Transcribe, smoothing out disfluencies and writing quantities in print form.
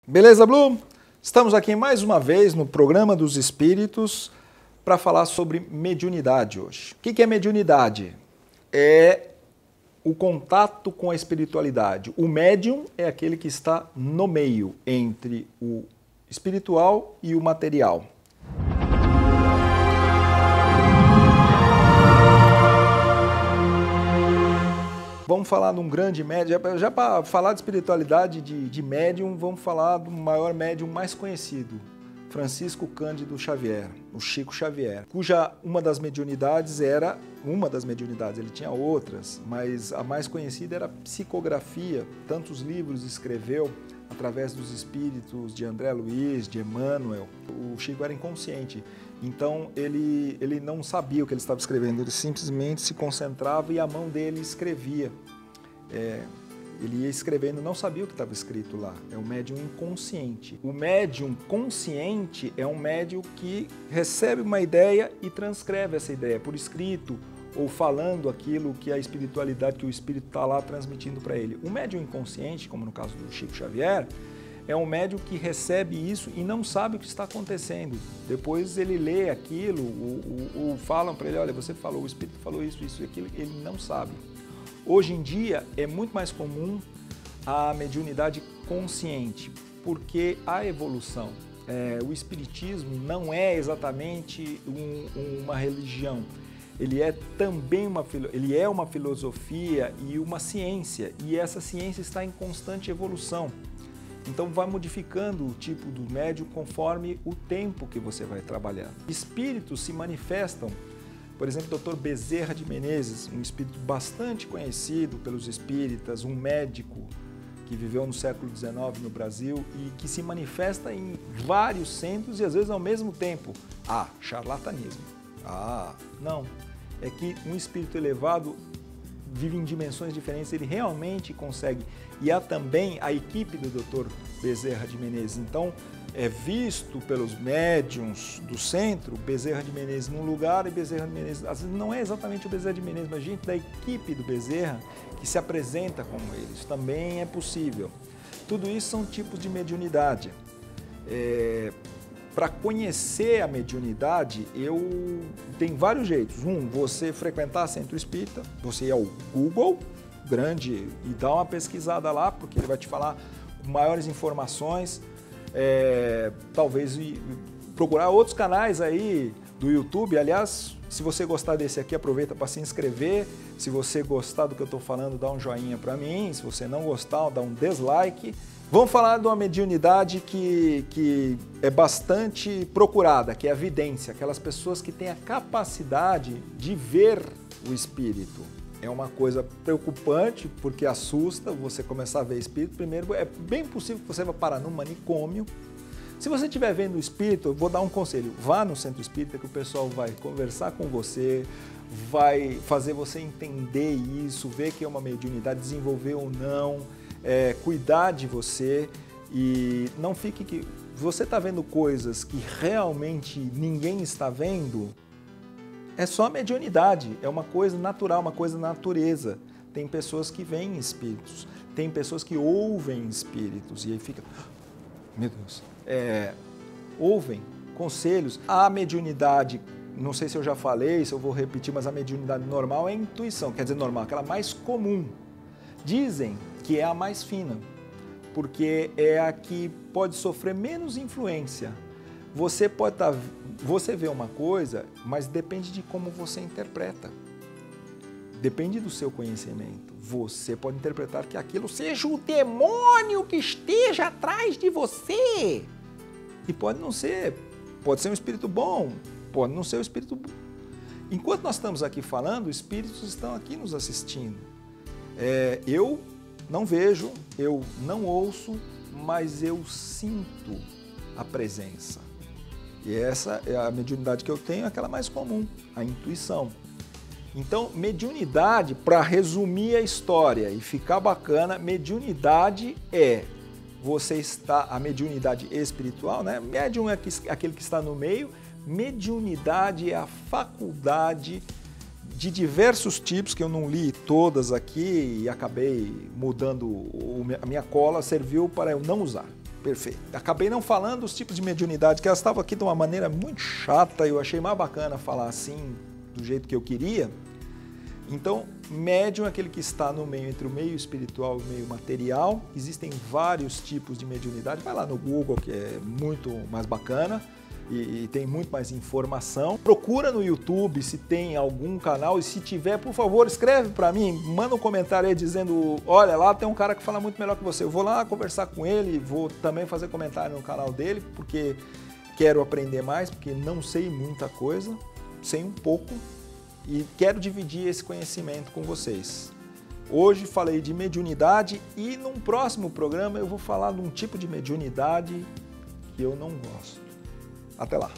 Beleza, Blue? Estamos aqui mais uma vez no Programa dos Espíritos para falar sobre mediunidade hoje. O que é mediunidade? É o contato com a espiritualidade. O médium é aquele que está no meio entre o espiritual e o material. Vamos falar de um grande médium, já para falar de espiritualidade de médium, vamos falar do maior médium mais conhecido, Francisco Cândido Xavier, o Chico Xavier, cuja uma das mediunidades, ele tinha outras, mas a mais conhecida era a psicografia, tantos livros escreveu através dos espíritos de André Luiz, de Emmanuel. O Chico era inconsciente, então ele não sabia o que ele estava escrevendo, ele simplesmente se concentrava e a mão dele escrevia. Ele ia escrevendo, não sabia o que estava escrito lá. É um médium inconsciente. O médium consciente é um médium que recebe uma ideia e transcreve essa ideia por escrito ou falando aquilo que a espiritualidade, que o espírito está lá transmitindo para ele. O médium inconsciente, como no caso do Chico Xavier, é um médium que recebe isso e não sabe o que está acontecendo. Depois ele lê aquilo, ou falam para ele, olha, você falou, o espírito falou isso e aquilo, ele não sabe. Hoje em dia é muito mais comum a mediunidade consciente, porque a evolução, o espiritismo não é exatamente uma religião, ele é também uma filosofia e uma ciência, e essa ciência está em constante evolução. Então vai modificando o tipo do médium conforme o tempo que você vai trabalhando. Espíritos se manifestam. Por exemplo, o Dr. Bezerra de Menezes, um espírito bastante conhecido pelos espíritas, um médico que viveu no século XIX no Brasil e que se manifesta em vários centros e às vezes ao mesmo tempo. Charlatanismo. Não. É que um espírito elevado vive em dimensões diferentes, ele realmente consegue. E há também a equipe do Dr. Bezerra de Menezes. Então, é visto pelos médiuns do centro, Bezerra de Menezes num lugar e Bezerra de Menezes... Às vezes não é exatamente o Bezerra de Menezes, mas gente da equipe do Bezerra que se apresenta como ele. Isso também é possível. Tudo isso são tipos de mediunidade. Para conhecer a mediunidade, tem vários jeitos. Você frequentar centro espírita, você ir ao Google grande e dar uma pesquisada lá, porque ele vai te falar maiores informações. Talvez procurar outros canais aí do YouTube. Aliás, se você gostar desse aqui, aproveita para se inscrever. Se você gostar do que eu estou falando, dá um joinha para mim. Se você não gostar, dá um dislike. Vamos falar de uma mediunidade que é bastante procurada, que é a vidência, aquelas pessoas que têm a capacidade de ver o espírito. É uma coisa preocupante, porque assusta você começar a ver espírito. Primeiro, é bem possível que você vá parar num manicômio. Se você estiver vendo o espírito, eu vou dar um conselho, vá no centro espírita que o pessoal vai conversar com você, vai fazer você entender isso, ver que é uma mediunidade, desenvolver ou não, cuidar de você e não fique que... Você está vendo coisas que realmente ninguém está vendo, é só mediunidade, é uma coisa natural, uma coisa da natureza. Tem pessoas que veem espíritos, tem pessoas que ouvem espíritos e aí fica... Meu Deus... ouvem conselhos. A mediunidade, não sei se eu já falei, se eu vou repetir, mas a mediunidade normal é a intuição, quer dizer normal, aquela mais comum. Dizem que é a mais fina, porque é a que pode sofrer menos influência. Você vê uma coisa, mas depende de como você interpreta. Depende do seu conhecimento. Você pode interpretar que aquilo seja o demônio que esteja atrás de você. E pode não ser. Pode ser um espírito bom, pode não ser um espírito bom. Enquanto nós estamos aqui falando, espíritos estão aqui nos assistindo. Eu não vejo, eu não ouço, mas eu sinto a presença. E essa é a mediunidade que eu tenho, aquela mais comum, a intuição. Então, mediunidade, para resumir a história e ficar bacana, mediunidade é a mediunidade espiritual, né? Médium é aquele que está no meio, mediunidade é a faculdade de diversos tipos, que eu não li todas aqui e acabei mudando, a minha cola serviu para eu não usar. Perfeito. Acabei não falando os tipos de mediunidade, que elas estavam aqui de uma maneira muito chata, eu achei mais bacana falar assim, do jeito que eu queria. Então, médium é aquele que está no meio entre o meio espiritual e o meio material. Existem vários tipos de mediunidade. Vai lá no Google, que é muito mais bacana e tem muito mais informação. Procura no YouTube se tem algum canal e se tiver, por favor, escreve para mim, manda um comentário aí dizendo, olha, lá tem um cara que fala muito melhor que você. Eu vou lá conversar com ele, vou também fazer comentário no canal dele, porque quero aprender mais, porque não sei muita coisa, sei um pouco. E quero dividir esse conhecimento com vocês. Hoje falei de mediunidade e num próximo programa eu vou falar de um tipo de mediunidade que eu não gosto. Até lá!